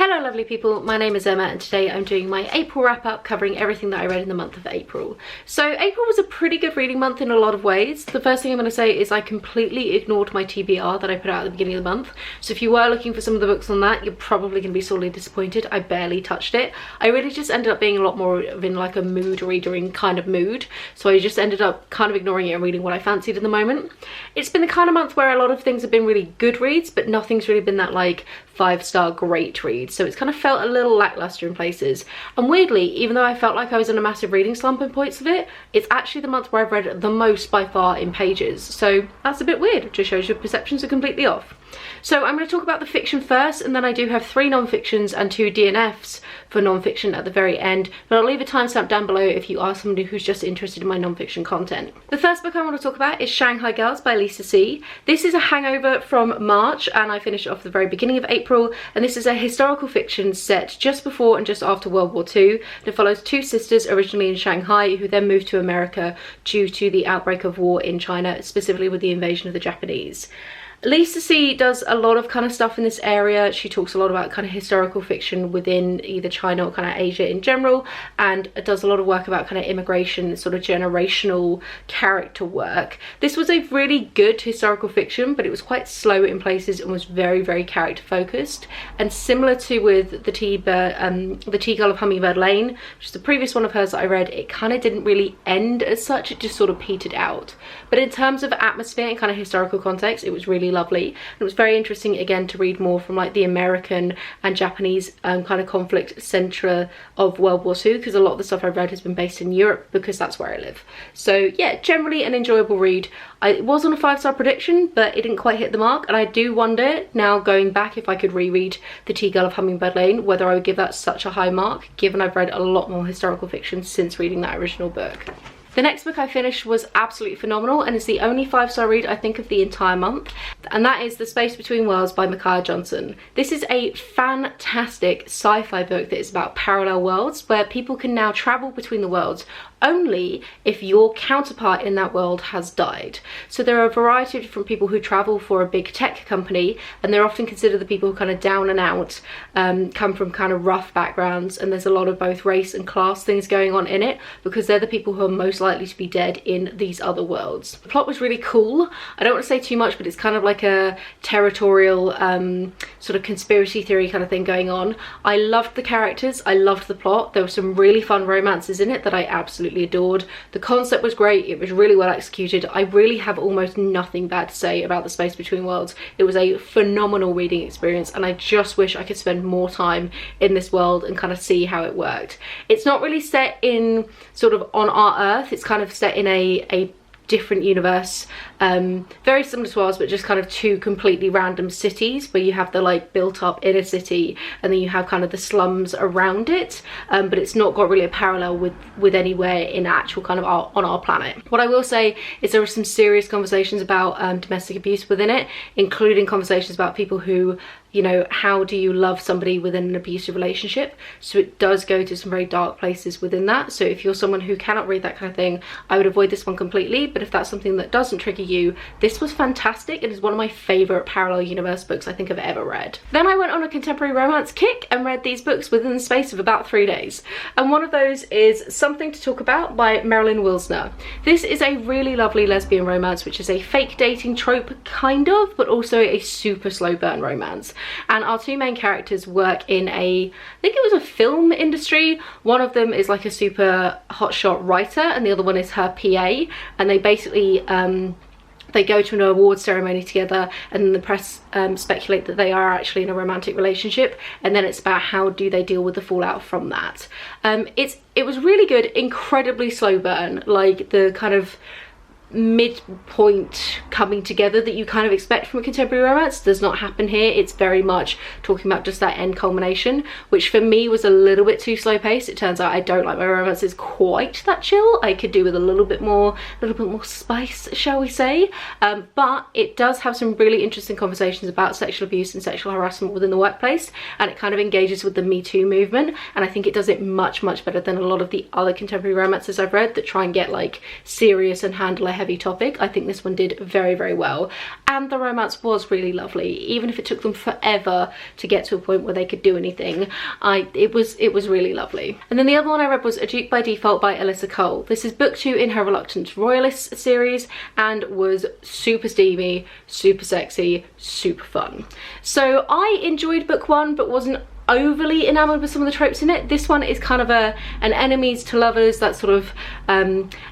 Hello lovely people, my name is Emma and today I'm doing my April wrap up covering everything that I read in the month of April. So April was a pretty good reading month in a lot of ways. The first thing I'm going to say is I completely ignored my TBR that I put out at the beginning of the month. So if you were looking for some of the books on that, you're probably going to be sorely disappointed. I barely touched it. I really just ended up being a lot more of in like a mood reading kind of mood. So I just ended up kind of ignoring it and reading what I fancied at the moment. It's been the kind of month where a lot of things have been really good reads, but nothing's really been that like 5-star great read. So it's kind of felt a little lackluster in places. And weirdly, even though I felt like I was in a massive reading slump in points of it, it's actually the month where I've read the most by far in pages. So that's a bit weird. It just shows your perceptions are completely off. So I'm going to talk about the fiction first, and then I do have 3 non-fictions and 2 DNFs for non-fiction at the very end, but I'll leave a timestamp down below if you are somebody who's just interested in my non-fiction content. The first book I want to talk about is Shanghai Girls by Lisa C. This is a hangover from March and I finished it off at the very beginning of April, and this is a historical fiction set just before and just after World War II. It follows 2 sisters originally in Shanghai who then moved to America due to the outbreak of war in China, specifically with the invasion of the Japanese. Lisa C does a lot of kind of stuff in this area. She talks a lot about kind of historical fiction within either China or kind of Asia in general, and does a lot of work about kind of immigration, sort of generational character work. This was a really good historical fiction, but it was quite slow in places and was very, very character focused. And similar to with the Tea Girl of Hummingbird Lane, which is the previous one of hers that I read, it kind of didn't really end as such. It just sort of petered out. But in terms of atmosphere and kind of historical context, it was really lovely. And it was very interesting again to read more from like the American and Japanese kind of conflict centre of World War II, because a lot of the stuff I've read has been based in Europe because that's where I live. So yeah, generally an enjoyable read. It was on a 5-star prediction, but it didn't quite hit the mark, and I do wonder now going back if I could reread The Tea Girl of Hummingbird Lane whether I would give that such a high mark, given I've read a lot more historical fiction since reading that original book. The next book I finished was absolutely phenomenal and is the only 5-star read I think of the entire month, and that is The Space Between Worlds by Mikhail. This is a fantastic sci-fi book that is about parallel worlds where people can now travel between the worlds only if your counterpart in that world has died. So there are a variety of different people who travel for a big tech company, and they're often considered the people who kind of down and out, come from kind of rough backgrounds, and there's a lot of both race and class things going on in it because they're the people who are most likely to be dead in these other worlds. The plot was really cool. I don't want to say too much, but it's kind of like a territorial sort of conspiracy theory kind of thing going on. I loved the characters, I loved the plot. There were some really fun romances in it that I absolutely adored. The concept was great, it was really well executed. I really have almost nothing bad to say about The Space Between Worlds. It was a phenomenal reading experience, and I just wish I could spend more time in this world and kind of see how it worked. It's not really set in sort of on our Earth, it's kind of set in a different universe, very similar to ours, but just kind of 2 completely random cities where you have the like built up inner city and then you have kind of the slums around it, but it's not got really a parallel with anywhere in actual kind of on our planet. What I will say is there are some serious conversations about domestic abuse within it, including conversations about people who, you know, how do you love somebody within an abusive relationship? So it does go to some very dark places within that. So if you're someone who cannot read that kind of thing, I would avoid this one completely. But if that's something that doesn't trigger you, this was fantastic. It is one of my favourite parallel universe books I think I've ever read. Then I went on a contemporary romance kick and read these books within the space of about 3 days. And one of those is Something to Talk About by Meryl Wilsner. This is a really lovely lesbian romance, which is a fake dating trope kind of, but also a super slow burn romance. And our 2 main characters work in I think it was a film industry. One of them is like a super hotshot writer and the other one is her PA, and they basically they go to an award ceremony together, and then the press speculate that they are actually in a romantic relationship, and then it's about how do they deal with the fallout from that. It was really good, incredibly slow burn, like the kind of midpoint coming together that you kind of expect from a contemporary romance does not happen here. It's very much talking about just that end culmination, which for me was a little bit too slow paced. It turns out I don't like my romances quite that chill. I could do with a little bit more spice, shall we say. But it does have some really interesting conversations about sexual abuse and sexual harassment within the workplace, and it kind of engages with the Me Too movement, and I think it does it much better than a lot of the other contemporary romances I've read that try and get like serious and handle a heavy topic. I think this one did very, very well, and the romance was really lovely, even if it took them forever to get to a point where they could do anything. It was really lovely. And then the other one I read was A Duke by Default by Alyssa Cole. This is book 2 in her Reluctant Royalist series and was super steamy, super sexy, super fun. So I enjoyed book 1 but wasn't overly enamored with some of the tropes in it. This one is kind of an enemies to lovers, that sort of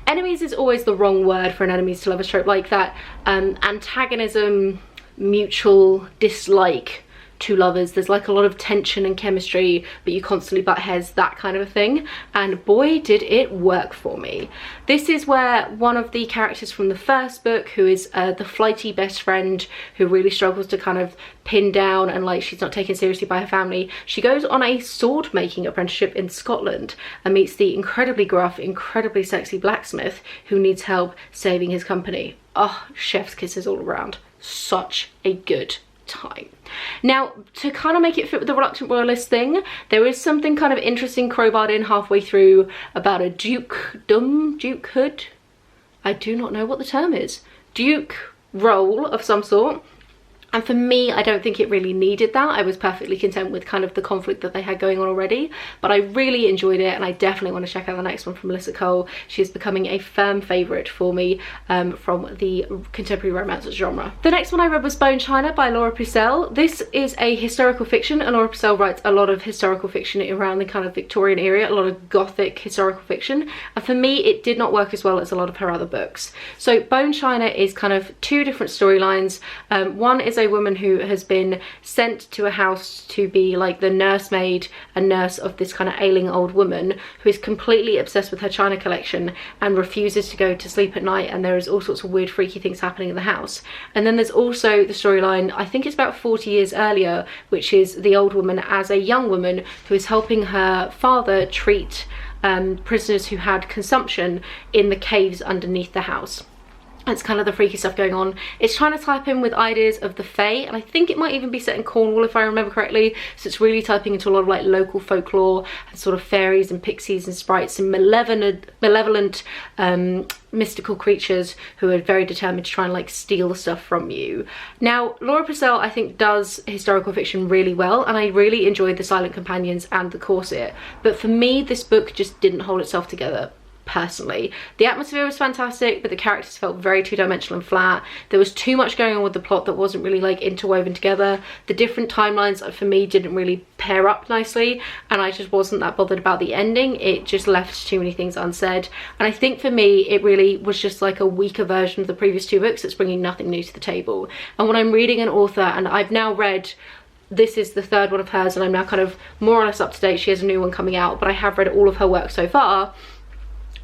enemies is always the wrong word for an enemies to lovers trope, like that antagonism, mutual dislike to lovers. There's like a lot of tension and chemistry, but you constantly butt heads, that kind of a thing, and boy did it work for me. This is where one of the characters from the first book, who is the flighty best friend who really struggles to kind of pin down, and like she's not taken seriously by her family, she goes on a sword making apprenticeship in Scotland and meets the incredibly gruff, incredibly sexy blacksmith who needs help saving his company. Oh, chef's kisses all around. Such a good time. Now, to kind of make it fit with the Reluctant Royalist thing, there is something kind of interesting crowbarred in halfway through about a dukehood, I do not know what the term is, duke role of some sort. And for me, I don't think it really needed that. I was perfectly content with kind of the conflict that they had going on already, but I really enjoyed it, and I definitely want to check out the next one from Alyssa Cole. She is becoming a firm favourite for me from the contemporary romance genre. The next one I read was Bone China by Lora Purcell. This is a historical fiction, and Lora Purcell writes a lot of historical fiction around the kind of Victorian era, a lot of gothic historical fiction, and for me it did not work as well as a lot of her other books. So Bone China is kind of two different storylines. One is a woman who has been sent to a house to be like the nursemaid and nurse of this kind of ailing old woman who is completely obsessed with her china collection and refuses to go to sleep at night, and there is all sorts of weird freaky things happening in the house. And then there's also the storyline, I think it's about 40 years earlier, which is the old woman as a young woman who is helping her father treat prisoners who had consumption in the caves underneath the house. It's kind of the freaky stuff going on. It's trying to type in with ideas of the Fae, and I think it might even be set in Cornwall if I remember correctly, so it's really typing into a lot of like local folklore and sort of fairies and pixies and sprites and malevolent mystical creatures who are very determined to try and like steal stuff from you. Now, Lora Purcell I think does historical fiction really well, and I really enjoyed The Silent Companions and The Corset, but for me this book just didn't hold itself together. Personally, the atmosphere was fantastic, but the characters felt very two-dimensional and flat. There was too much going on with the plot that wasn't really like interwoven together. The different timelines for me didn't really pair up nicely, and I just wasn't that bothered about the ending. It just left too many things unsaid, and I think for me it really was just like a weaker version of the previous two books that's bringing nothing new to the table. And when I'm reading an author, and I've now read, this is the third one of hers, and I'm now kind of more or less up to date. She has a new one coming out, but I have read all of her work so far.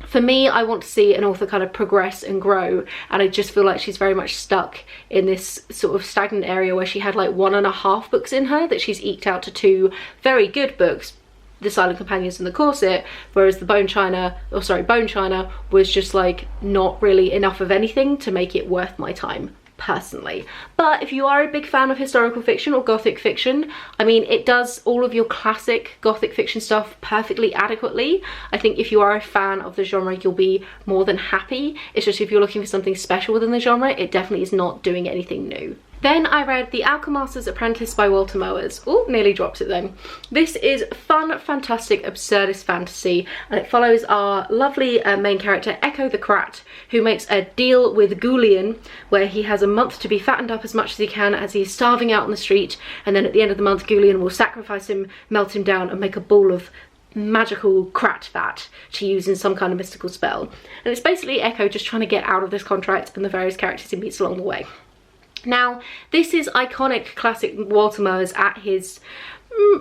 For me, I want to see an author kind of progress and grow, and I just feel like she's very much stuck in this sort of stagnant area where she had like 1.5 books in her that she's eked out to 2 very good books, The Silent Companions and The Corset, whereas the Bone China was just like not really enough of anything to make it worth my time personally. But if you are a big fan of historical fiction or gothic fiction, I mean, it does all of your classic gothic fiction stuff perfectly adequately. I think if you are a fan of the genre, you'll be more than happy. It's just if you're looking for something special within the genre, it definitely is not doing anything new. Then I read The Alchemaster's Apprentice by Walter Mowers. Oh, nearly dropped it then. This is fun, fantastic, absurdist fantasy, and it follows our lovely main character, Echo the Krat, who makes a deal with Ghoulian, where he has a month to be fattened up as much as he can as he's starving out on the street, and then at the end of the month, Ghoulian will sacrifice him, melt him down, and make a ball of magical krat fat to use in some kind of mystical spell. And it's basically Echo just trying to get out of this contract and the various characters he meets along the way. Now, this is iconic classic Walter Mowers at his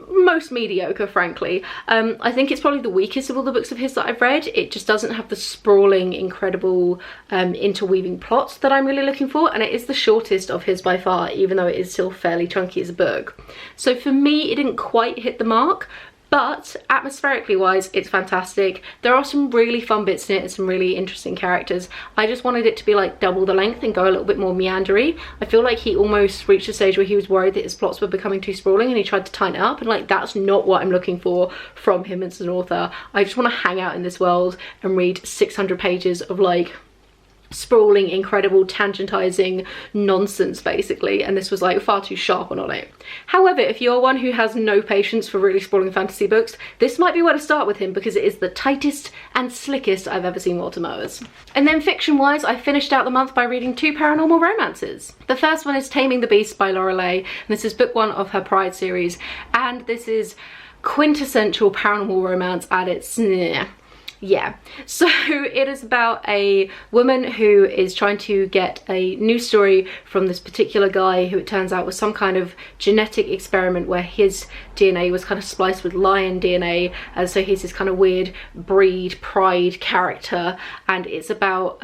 most mediocre, frankly. I think it's probably the weakest of all the books of his that I've read. It just doesn't have the sprawling, incredible, interweaving plots that I'm really looking for, and it is the shortest of his by far, even though it is still fairly chunky as a book. So for me, it didn't quite hit the mark, but atmospherically wise, it's fantastic. There are some really fun bits in it and some really interesting characters. I just wanted it to be like double the length and go a little bit more meandery. I feel like he almost reached a stage where he was worried that his plots were becoming too sprawling, and he tried to tighten it up, and like that's not what I'm looking for from him as an author. I just want to hang out in this world and read 600 pages of like sprawling, incredible, tangentizing nonsense basically, and this was like far too sharp on it. However, if you're one who has no patience for really sprawling fantasy books, this might be where to start with him, because it is the tightest and slickest I've ever seen Walter Mowers. And then fiction wise, I finished out the month by reading 2 paranormal romances. The first one is Taming the Beast by Lora, and this is book 1 of her Pride series, and this is quintessential paranormal romance at its yeah. So it is about a woman who is trying to get a news story from this particular guy who it turns out was some kind of genetic experiment where his DNA was kind of spliced with lion DNA, and so he's this kind of weird breed pride character, and it's about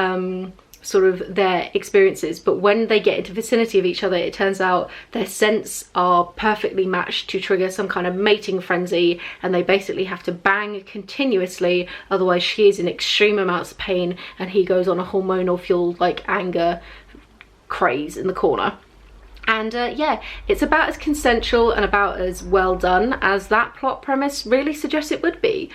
sort of their experiences, but when they get into vicinity of each other, it turns out their scents are perfectly matched to trigger some kind of mating frenzy, and they basically have to bang continuously, otherwise she is in extreme amounts of pain and he goes on a hormonal fueled like anger craze in the corner. And yeah, it's about as consensual and about as well done as that plot premise really suggests it would be.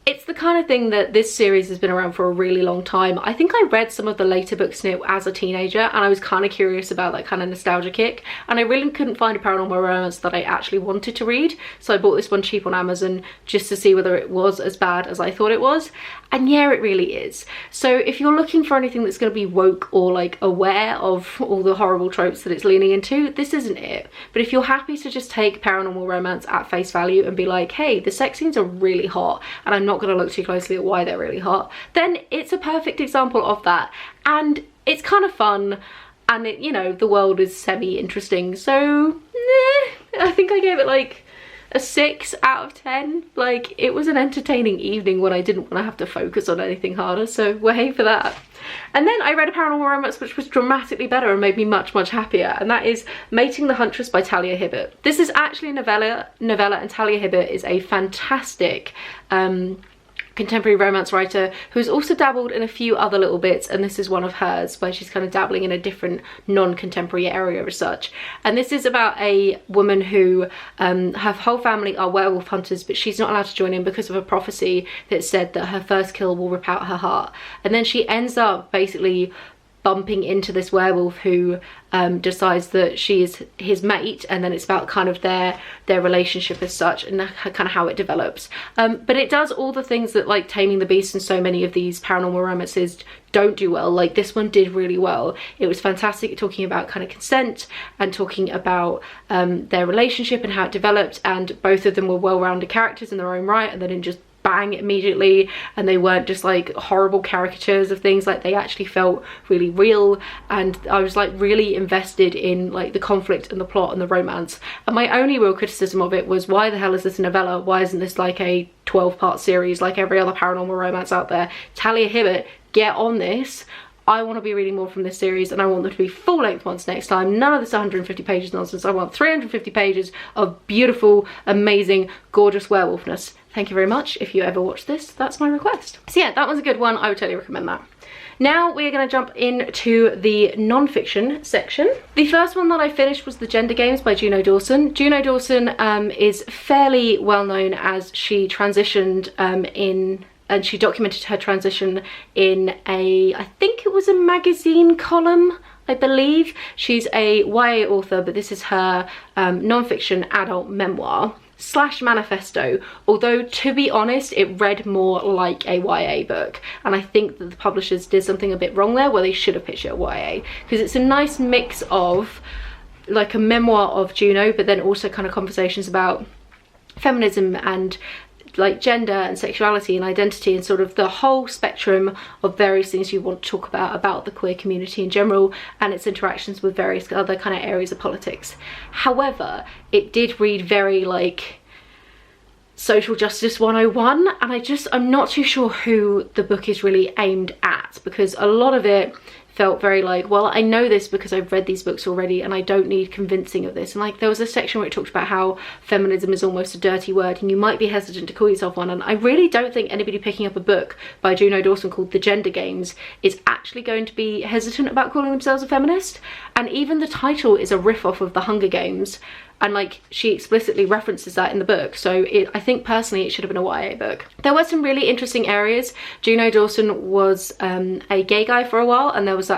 It's the kind of thing that this series has been around for a really long time. I think I read some of the later books in it as a teenager, and I was kind of curious about that kind of nostalgia kick, and I really couldn't find a paranormal romance that I actually wanted to read, so I bought this one cheap on Amazon just to see whether it was as bad as I thought it was, and yeah, it really is. So if you're looking for anything that's going to be woke or like aware of all the horrible tropes that it's leaning into, this isn't it. But if you're happy to just take paranormal romance at face value and be like, hey, the sex scenes are really hot and I'm not going to look too closely at why they're really hot, then it's a perfect example of that. And it's kind of fun, and it, you know, the world is semi-interesting, so I think I gave it like a 6 out of 10. Like, it was an entertaining evening when I didn't want to have to focus on anything harder, so way for that. And then I read a paranormal romance which was dramatically better and made me much happier, and that is Mating the Huntress by Talia Hibbert. This is actually a novella, and Talia Hibbert is a fantastic contemporary romance writer who's also dabbled in a few other little bits, and this is one of hers where she's kind of dabbling in a different non-contemporary area as such. And this is about a woman who her whole family are werewolf hunters, but she's not allowed to join in because of a prophecy that said that her first kill will rip out her heart, and then she ends up basically bumping into this werewolf who decides that she is his mate, and then it's about kind of their relationship as such and kind of how it develops. But it does all the things that like Taming the Beast and so many of these paranormal romances don't do well. Like, this one did really well. It was fantastic at talking about kind of consent and talking about their relationship and how it developed, and both of them were well-rounded characters in their own right, and they didn't just bang immediately, and they weren't just like horrible caricatures of things. Like, they actually felt really real, and I was like really invested in like the conflict and the plot and the romance. And my only real criticism of it was, why the hell is this a novella? Why isn't this like a 12-part series like every other paranormal romance out there? Talia Hibbert, get on this. I want to be reading more from this series, and I want them to be full-length ones next time. None of this 150 pages nonsense. I want 350 pages of beautiful, amazing, gorgeous werewolfness. Thank you very much. If you ever watch this, that's my request. So yeah, that was a good one. I would totally recommend that. Now we're going to jump into the non-fiction section. The first one that I finished was The Gender Games by Juno Dawson. Juno Dawson is fairly well known as she transitioned and she documented her transition in I think it was a magazine column, I believe. She's a YA author, but this is her non-fiction adult memoir / manifesto, although to be honest it read more like a YA book, and I think that the publishers did something a bit wrong there where they should have pitched it at YA, because it's a nice mix of like a memoir of Juno, but then also kind of conversations about feminism and like gender and sexuality and identity and sort of the whole spectrum of various things you want to talk about the queer community in general and its interactions with various other kind of areas of politics. However, it did read very like social justice 101, and I'm not too sure who the book is really aimed at, because a lot of it felt very like, well, I know this because I've read these books already and I don't need convincing of this. And like there was a section where it talked about how feminism is almost a dirty word and you might be hesitant to call yourself one, and I really don't think anybody picking up a book by Juno Dawson called The Gender Games is actually going to be hesitant about calling themselves a feminist. And even the title is a riff off of the Hunger Games, and like she explicitly references that in the book. So I think personally it should have been a YA book. There were some really interesting areas. Juno Dawson was a gay guy for a while, and there was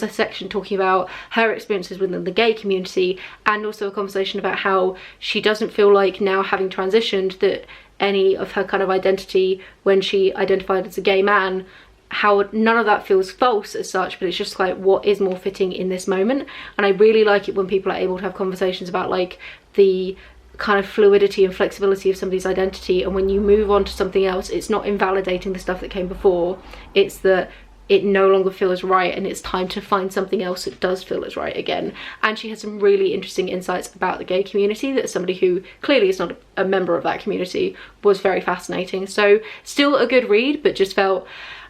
a section talking about her experiences within the gay community, and also a conversation about how she doesn't feel like now, having transitioned, that any of her kind of identity when she identified as a gay man, how none of that feels false as such, but it's just like what is more fitting in this moment. And I really like it when people are able to have conversations about like the kind of fluidity and flexibility of somebody's identity, and when you move on to something else, it's not invalidating the stuff that came before, it's that it no longer feels right and it's time to find something else that does feel as right again. And she has some really interesting insights about the gay community that somebody who clearly is not a member of that community was very fascinating. So still a good read, but just felt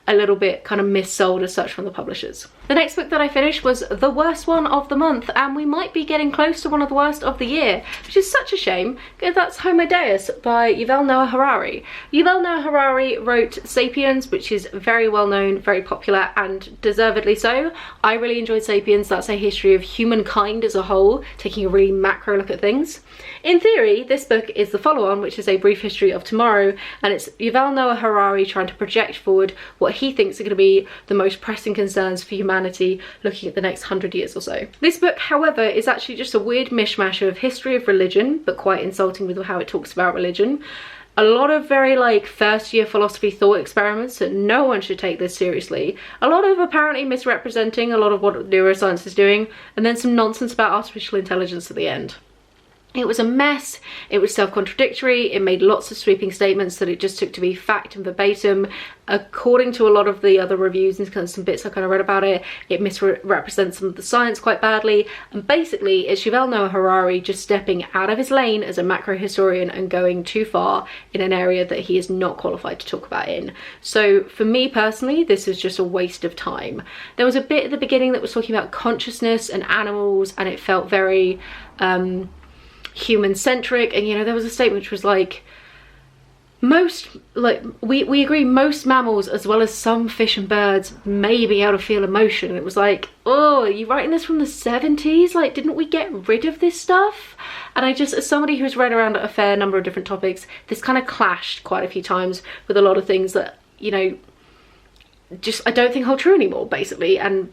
a little bit kind of missold as such from the publishers. The next book that I finished was the worst one of the month, and we might be getting close to one of the worst of the year, which is such a shame, because that's Homo Deus by Yuval Noah Harari. Yuval Noah Harari wrote Sapiens, which is very well known, very popular, and deservedly so. I really enjoyed Sapiens. That's a history of humankind as a whole, taking a really macro look at things. In theory, this book is the follow-on, which is a brief history of tomorrow, and it's Yuval Noah Harari trying to project forward what he thinks are going to be the most pressing concerns for humanity looking at the next 100 years or so. This book, however, is actually just a weird mishmash of history of religion, but quite insulting with how it talks about religion. A lot of very like first year philosophy thought experiments that no one should take this seriously. A lot of apparently misrepresenting a lot of what neuroscience is doing, and then some nonsense about artificial intelligence at the end. It was a mess, it was self-contradictory, it made lots of sweeping statements that it just took to be fact and verbatim. According to a lot of the other reviews and kind of some bits I kind of read about it, it misrepresents some of the science quite badly, and basically it's Yuval Noah Harari just stepping out of his lane as a macro historian and going too far in an area that he is not qualified to talk about in. So for me personally, this is just a waste of time. There was a bit at the beginning that was talking about consciousness and animals, and it felt very human-centric, and you know, there was a statement which was like, we agree most mammals as well as some fish and birds may be able to feel emotion. And it was like, oh, are you writing this from the 70s? Like, didn't we get rid of this stuff? And I just, as somebody who's read around a fair number of different topics, this kind of clashed quite a few times with a lot of things that, you know, just I don't think hold true anymore, basically. And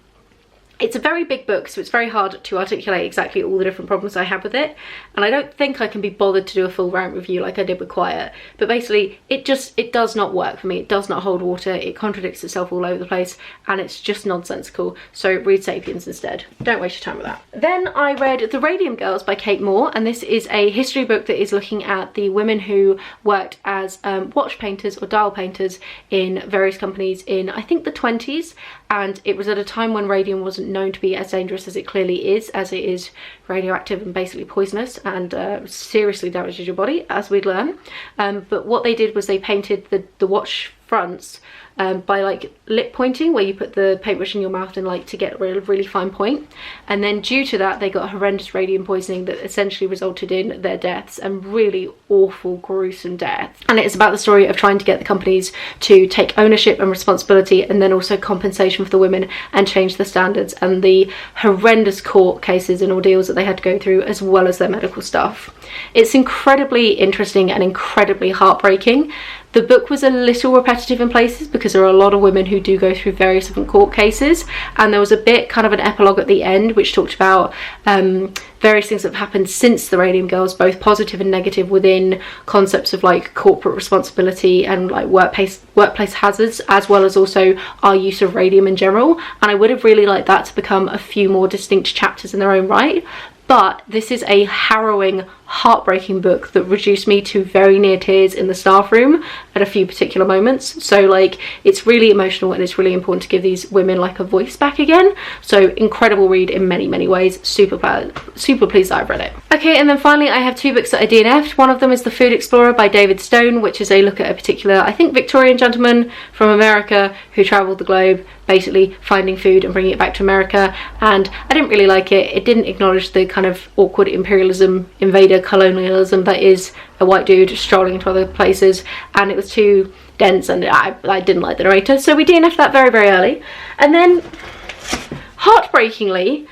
it's a very big book, so it's very hard to articulate exactly all the different problems I have with it, and I don't think I can be bothered to do a full rant review like I did with Quiet. But basically it does not work for me. It does not hold water, it contradicts itself all over the place, and it's just nonsensical. So read Sapiens instead. Don't waste your time with that. Then I read The Radium Girls by Kate Moore, and this is a history book that is looking at the women who worked as watch painters or dial painters in various companies in, I think, the 20s, and it was at a time when radium wasn't known to be as dangerous as it clearly is, as it is radioactive and basically poisonous and seriously damages your body, as we'd learn. But what they did was they painted the watch fronts by like lip pointing, where you put the paintbrush in your mouth and like to get a really fine point, and then due to that they got horrendous radium poisoning that essentially resulted in their deaths, and really awful gruesome deaths. And it's about the story of trying to get the companies to take ownership and responsibility, and then also compensation for the women, and change the standards, and the horrendous court cases and ordeals that they had to go through, as well as their medical stuff. It's incredibly interesting and incredibly heartbreaking. The book was a little repetitive in places because there are a lot of women who do go through various different court cases, and there was a bit kind of an epilogue at the end which talked about various things that have happened since the Radium Girls, both positive and negative, within concepts of like corporate responsibility and like workplace hazards, as well as also our use of radium in general. And I would have really liked that to become a few more distinct chapters in their own right. But this is a harrowing, heartbreaking book that reduced me to very near tears in the staff room at a few particular moments. So like, it's really emotional and it's really important to give these women like a voice back again. So incredible read in many, many ways. Super pleased that I've read it. Okay, and then finally I have two books that I DNF'd. One of them is The Food Explorer by David Stone, which is a look at a particular, I think, Victorian gentleman from America who travelled the globe basically finding food and bringing it back to America, and I didn't really like it. It didn't acknowledge the kind of awkward imperialism, invader colonialism that is a white dude strolling into other places, and it was too dense, and I didn't like the narrator, so we DNF'd that very, very early. And then heartbreakingly,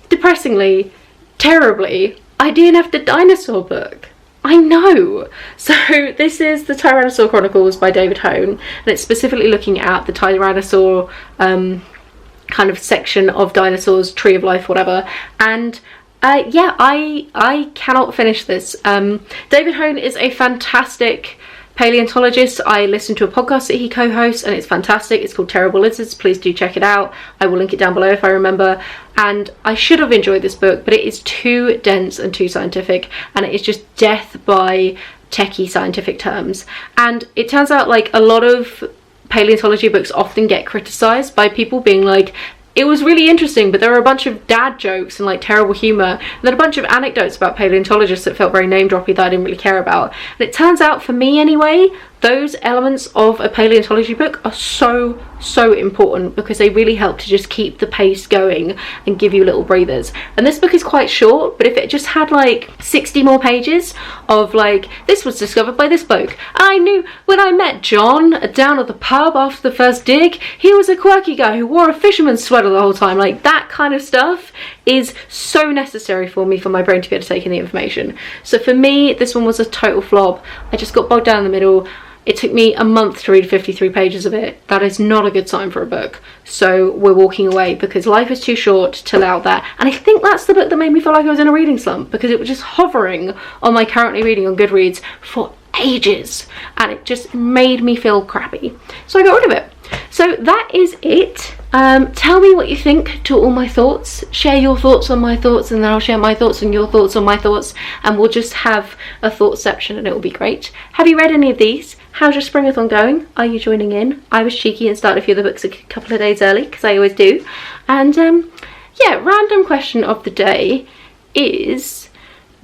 depressingly, terribly, I DNF'd a dinosaur book. I know! So this is the Tyrannosaur Chronicles by David Hone, and it's specifically looking at the Tyrannosaur kind of section of dinosaurs, tree of life, whatever, and yeah, I cannot finish this. David Hone is a fantastic paleontologist. I listen to a podcast that he co-hosts and it's fantastic. It's called Terrible Lizards. Please do check it out. I will link it down below if I remember. And I should have enjoyed this book, but it is too dense and too scientific, and it is just death by techie scientific terms. And it turns out like a lot of paleontology books often get criticised by people being like, it was really interesting, but there were a bunch of dad jokes and like terrible humour, and then a bunch of anecdotes about paleontologists that felt very name-droppy that I didn't really care about. And it turns out, for me anyway, those elements of a paleontology book are so important, because they really help to just keep the pace going and give you little breathers. And this book is quite short, but if it just had like 60 more pages of like, this was discovered by this bloke, I knew when I met John down at the pub after the first dig, he was a quirky guy who wore a fisherman's sweater the whole time, like that kind of stuff is so necessary for me, for my brain to be able to take in the information. So for me, this one was a total flop. I just got bogged down in the middle. It took me a month to read 53 pages of it. That is not a good sign for a book. So we're walking away, because life is too short to allow that. And I think that's the book that made me feel like I was in a reading slump, because it was just hovering on my currently reading on Goodreads for ages, and it just made me feel crappy. So I got rid of it. So that is it. Tell me what you think to all my thoughts. Share your thoughts on my thoughts, and then I'll share my thoughts and your thoughts on my thoughts, and we'll just have a thought section and it will be great. Have you read any of these? How's your springathon going? Are you joining in? I was cheeky and started a few of the books a couple of days early, because I always do. And yeah, random question of the day is,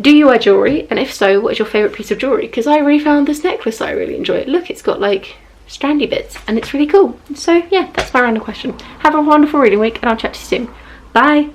do you wear jewellery? And if so, what is your favourite piece of jewellery? Because I really found this necklace that I really enjoy. Look, it's got like strandy bits and it's really cool. So yeah, that's my random question. Have a wonderful reading week, and I'll chat to you soon. Bye!